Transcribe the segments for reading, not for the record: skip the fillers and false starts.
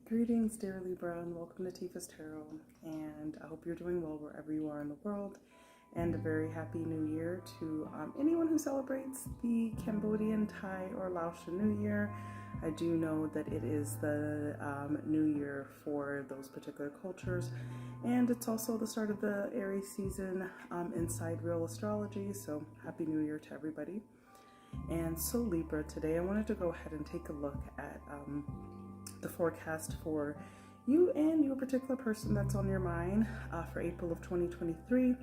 Greetings, dear Libra, and welcome to Tifa's Tarot. And I hope you're doing well wherever you are in the world. And a very happy new year to anyone who celebrates the Cambodian, Thai, or Laotian New Year. I do know that it is the new year for those particular cultures. And it's also the start of the Aries season inside real astrology. So happy new year to everybody. And so Libra, today I wanted to go ahead and take a look at the forecast for you and your particular person that's on your mind for April of 2023.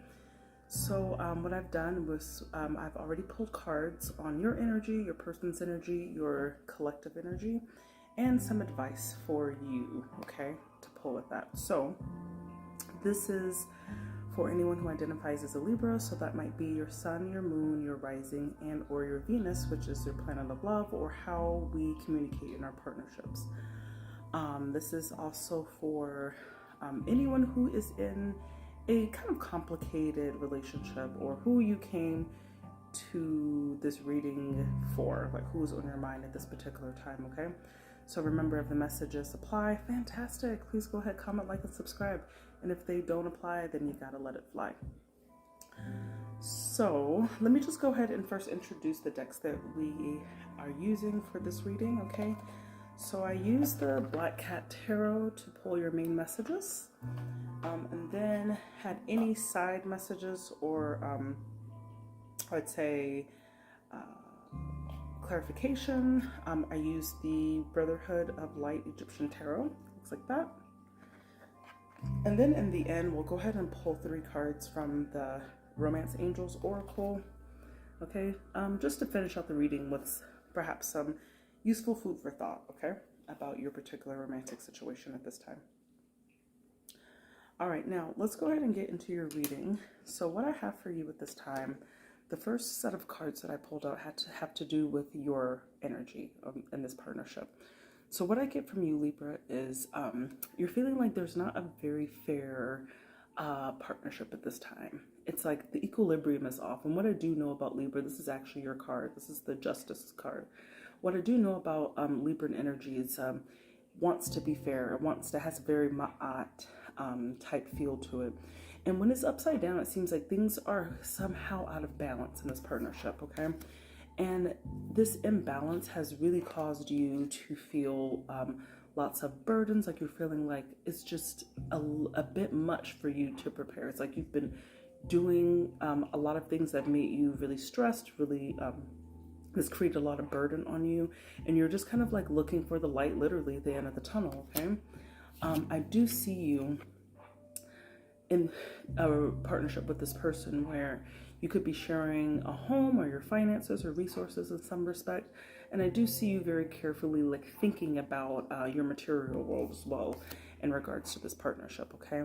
So what I've done was I've already pulled cards on your energy, your person's energy, your collective energy, and some advice for you, okay, to pull with that. So this is for anyone who identifies as a Libra, so that might be your sun, your moon, your rising, and or your Venus, which is your planet of love, or how we communicate in our partnerships. This is also for anyone who is in a kind of complicated relationship, or who you came to this reading for, like who's on your mind at this particular time, okay? So remember, if the messages apply, fantastic. Please go ahead, comment, like, and subscribe. And if they don't apply, then you gotta let it fly. So let me just go ahead and first introduce the decks that we are using for this reading, okay? So I used the Black Cat Tarot to pull your main messages, and then had any side messages or I'd say clarification. I used the Brotherhood of Light Egyptian Tarot, looks like that. And then in the end, we'll go ahead and pull 3 cards from the Romance Angels Oracle, okay? Just to finish out the reading with perhaps some useful food for thought, okay, about your particular romantic situation at this time. All right, now let's go ahead and get into your reading. So what I have for you at this time, the first set of cards that I pulled out had to have to do with your energy in this partnership. So what I get from you, Libra, is you're feeling like there's not a very fair partnership at this time. It's like the equilibrium is off. And what I do know about Libra, this is actually your card. This is the Justice card. What I do know about Libran energy is wants to be fair. It has a very Ma'at type feel to it. And when it's upside down, it seems like things are somehow out of balance in this partnership, okay? And this imbalance has really caused you to feel lots of burdens, like you're feeling like it's just a bit much for you to prepare. It's like you've been doing a lot of things that made you really stressed, really this created a lot of burden on you, and you're just kind of like looking for the light, literally at the end of the tunnel, okay? I do see you in a partnership with this person where you could be sharing a home or your finances or resources in some respect. And I do see you very carefully like thinking about your material world as well in regards to this partnership, okay?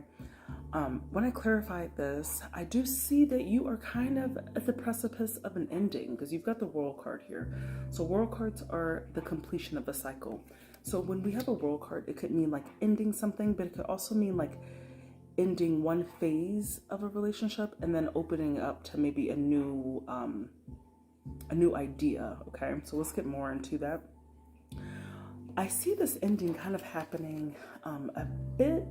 When I clarified this, I do see that you are kind of at the precipice of an ending, because you've got the World card here. So World cards are the completion of a cycle. So when we have a World card, it could mean like ending something, but it could also mean like ending one phase of a relationship and then opening up to maybe a new idea, okay? So let's get more into that. I see this ending kind of happening a bit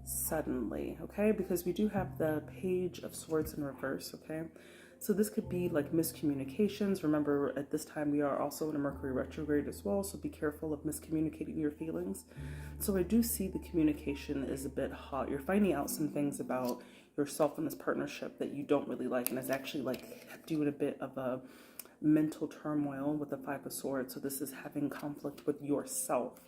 suddenly, okay? Because we do have the Page of Swords in reverse, okay? So this could be like miscommunications. Remember, at this time we are also in a Mercury retrograde as well, so be careful of miscommunicating your feelings. So I do see the communication is a bit hot. You're finding out some things about yourself in this partnership that you don't really like, and it's actually like doing a bit of a mental turmoil with the 5 of Swords. So this is having conflict with yourself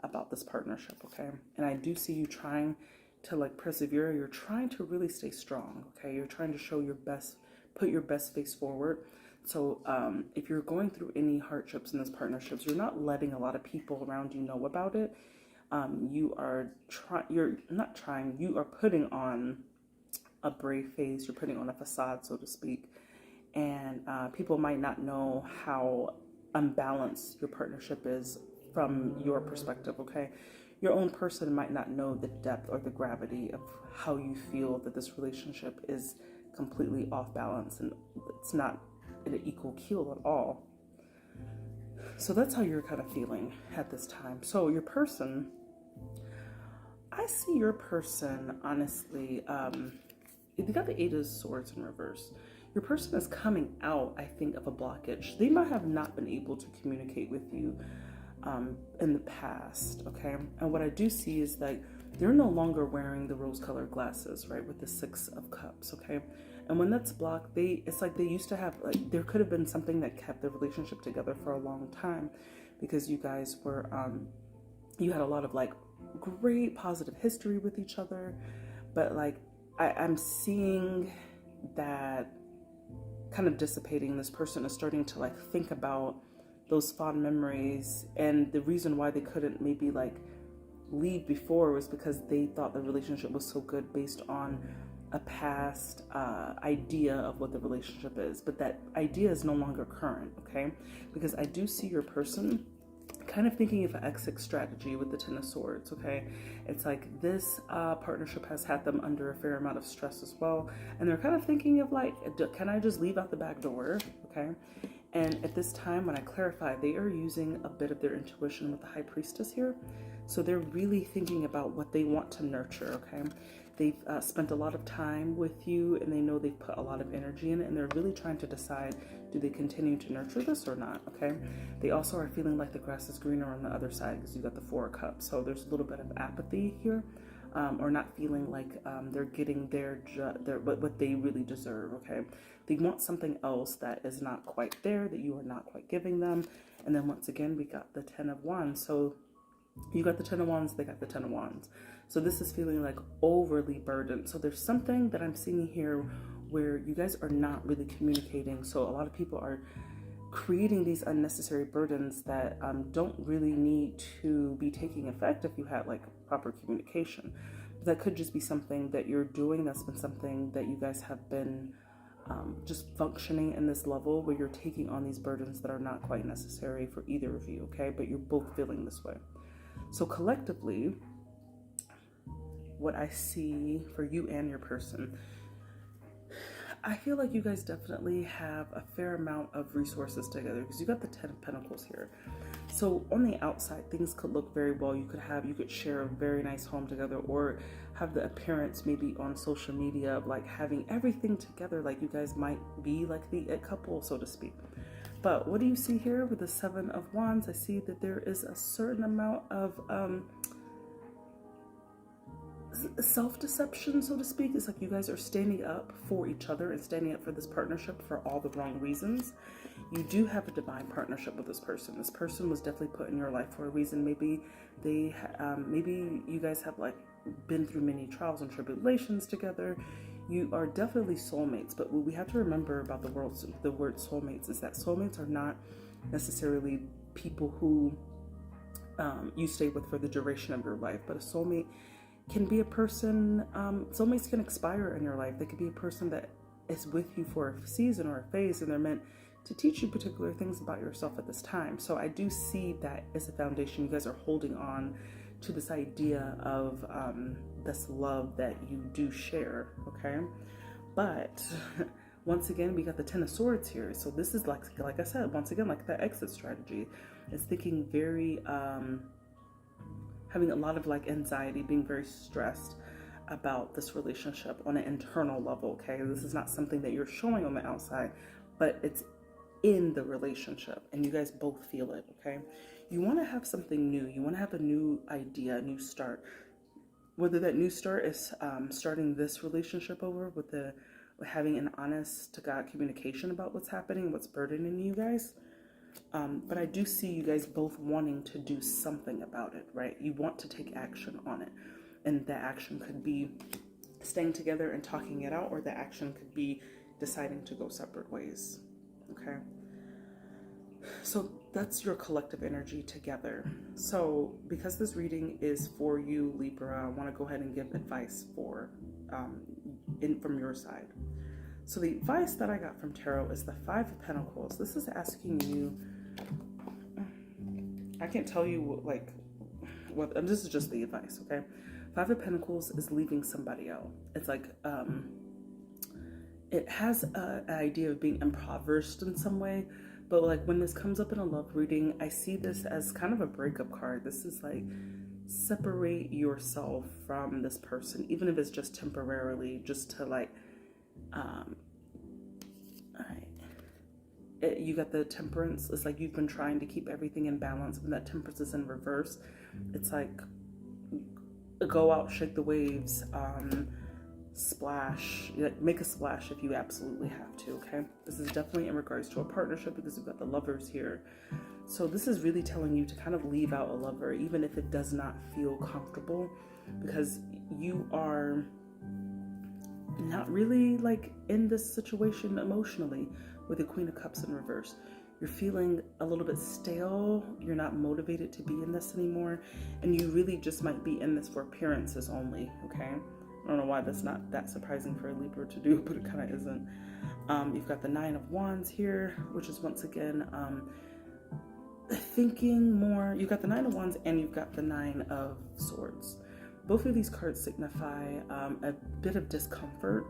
about this partnership, okay? And I do see you trying to like persevere. You're trying to really stay strong, okay? You're trying to show your best, put your best face forward. So if you're going through any hardships in this partnerships, you're not letting a lot of people around you know about it. You are putting on a brave face. You're putting on a facade, so to speak. And people might not know how unbalanced your partnership is from your perspective, okay? Your own person might not know the depth or the gravity of how you feel that this relationship is completely off balance and it's not in an equal keel at all. So that's how you're kind of feeling at this time. So your person I see your person, honestly, if you got the Eight of Swords in reverse, your person is coming out, I think, of a blockage. They might have not been able to communicate with you in the past, okay? And what I do see is that they're no longer wearing the rose-colored glasses, right, with the Six of Cups, okay? And when that's blocked, it's like they used to have, like, there could have been something that kept the relationship together for a long time because you guys were, you had a lot of, like, great positive history with each other, but, like, I'm seeing that kind of dissipating. This person is starting to, like, think about those fond memories, and the reason why they couldn't maybe, like, leave before was because they thought the relationship was so good based on a past idea of what the relationship is, but that idea is no longer current, okay? Because I do see your person kind of thinking of an exit strategy with the Ten of Swords, okay? It's like this partnership has had them under a fair amount of stress as well, and they're kind of thinking of, like, can I just leave out the back door, okay? And at this time, when I clarify, they are using a bit of their intuition with the High Priestess here. So they're really thinking about what they want to nurture, okay? They've spent a lot of time with you, and they know they've put a lot of energy in it, and they're really trying to decide, do they continue to nurture this or not, okay? They also are feeling like the grass is greener on the other side because you got the Four of Cups. So there's a little bit of apathy here, or not feeling like they're getting what they really deserve, okay? They want something else that is not quite there, that you are not quite giving them. And then once again, we got the Ten of Wands. So you got the Ten of Wands, they got the Ten of Wands. So this is feeling like overly burdened. So there's something that I'm seeing here where you guys are not really communicating. So a lot of people are creating these unnecessary burdens that don't really need to be taking effect if you had, like, proper communication. But that could just be something that you're doing. That's been something that you guys have been just functioning in this level where you're taking on these burdens that are not quite necessary for either of you, okay? But you're both feeling this way. So collectively, what I see for you and your person, I feel like you guys definitely have a fair amount of resources together because you got the Ten of Pentacles here. So on the outside, things could look very well. You could share a very nice home together, or have the appearance maybe on social media of, like, having everything together, like you guys might be like the it couple, so to speak. But what do you see here with the Seven of Wands? I see that there is a certain amount of self-deception, so to speak. It's like you guys are standing up for each other and standing up for this partnership for all the wrong reasons. You do have a divine partnership with this person. This person was definitely put in your life for a reason. Maybe maybe you guys have, like, been through many trials and tribulations together. You are definitely soulmates. But what we have to remember about the word soulmates is that soulmates are not necessarily people who you stay with for the duration of your life, but a soulmate can be a person, soulmates can expire in your life. They could be a person that is with you for a season or a phase, and they're meant to teach you particular things about yourself at this time. So I do see that as a foundation. You guys are holding on to this idea of this love that you do share, okay? But once again, we got the Ten of Swords here. So this is like I said, once again, like that exit strategy. It's thinking very, having a lot of, like, anxiety, being very stressed about this relationship on an internal level, okay? This is not something that you're showing on the outside, but it's in the relationship, and you guys both feel it, okay? You want to have something new. You want to have a new idea, a new start. Whether that new start is starting this relationship over with having an honest to God communication about what's happening, what's burdening you guys. But I do see you guys both wanting to do something about it, right? You want to take action on it. And that action could be staying together and talking it out, or the action could be deciding to go separate ways, okay? So that's your collective energy together. So because this reading is for you, Libra, I want to go ahead and give advice from your side. So the advice that I got from Tarot is the Five of Pentacles. This is asking you, I can't tell you what this is just the advice, okay? Five of Pentacles is leaving somebody out. It's like, it has an idea of being impoverished in some way, but, like, when this comes up in a love reading, I see this as kind of a breakup card. This is like separate yourself from this person, even if it's just temporarily, just to like, all right. You got the Temperance. It's like you've been trying to keep everything in balance, and that Temperance is in reverse. It's like, go out, shake the waves, splash, make a splash if you absolutely have to, okay? This is definitely in regards to a partnership, because we've got the Lovers here. So this is really telling you to kind of leave out a lover, even if it does not feel comfortable, because you are not really like in this situation emotionally with the Queen of Cups in reverse. You're feeling a little bit stale. You're not motivated to be in this anymore. And you really just might be in this for appearances only, okay? I don't know why that's not that surprising for a Libra to do, but it kind of isn't. You've got the Nine of Wands here, which is once again thinking more. You've got the Nine of Wands and you've got the Nine of Swords. Both of these cards signify a bit of discomfort.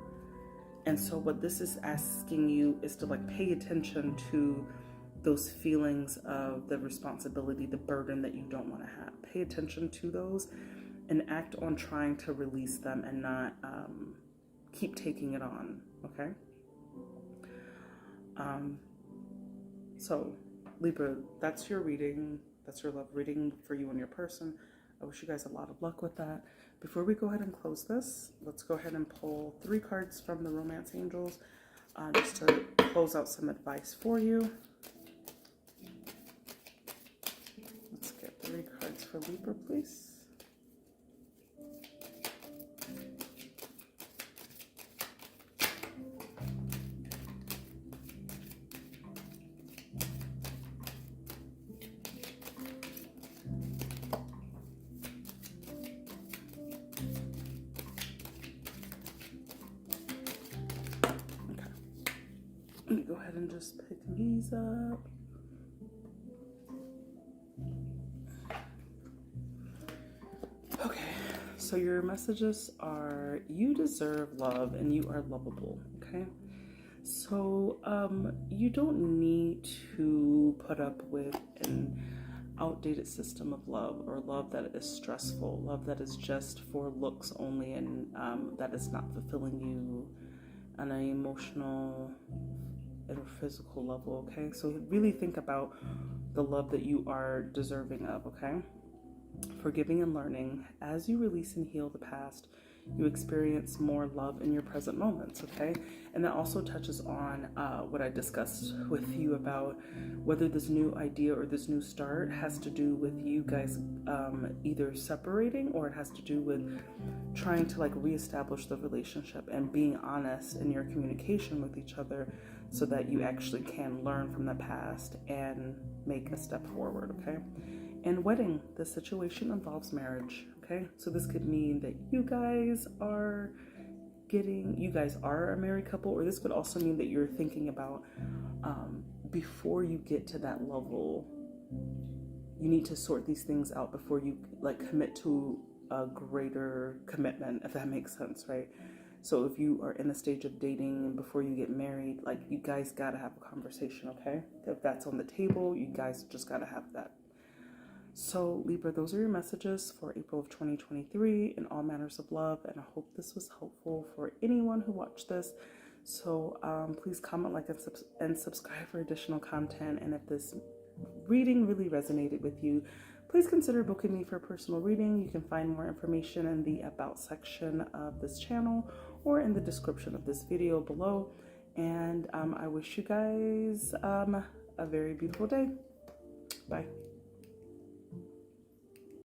And so what this is asking you is to like pay attention to those feelings of the responsibility, the burden that you don't want to have. Pay attention to those and act on trying to release them and not keep taking it on, okay? So Libra, that's your reading. That's your love reading for you and your person. I wish you guys a lot of luck with that. Before we go ahead and close this, let's go ahead and pull 3 cards from the Romance Angels just to close out some advice for you. Let's get 3 cards for Libra, please. Let me go ahead and just pick these up. Okay, so your messages are, you deserve love and you are lovable, okay? So you don't need to put up with an outdated system of love, or love that is stressful, love that is just for looks only, and that is not fulfilling you on an emotional or physical level, okay? So really think about the love that you are deserving of, okay? Forgiving and learning. As you release and heal the past, you experience more love in your present moments, okay? And that also touches on what I discussed with you about whether this new idea or this new start has to do with you guys either separating, or it has to do with trying to like reestablish the relationship and being honest in your communication with each other, so that you actually can learn from the past and make a step forward, okay? And wedding, the situation involves marriage, okay? So this could mean that you guys are a married couple, or this could also mean that you're thinking about before you get to that level, you need to sort these things out before you like commit to a greater commitment, if that makes sense, right? So if you are in the stage of dating and before you get married, like you guys gotta have a conversation, okay? If that's on the table, you guys just gotta have that. So Libra, those are your messages for April of 2023 in all manners of love, and I hope this was helpful for anyone who watched this. So please comment, like, and subscribe for additional content. And if this reading really resonated with you, please consider booking me for a personal reading. You can find more information in the About section of this channel or in the description of this video below. And I wish you guys a very beautiful day. Bye.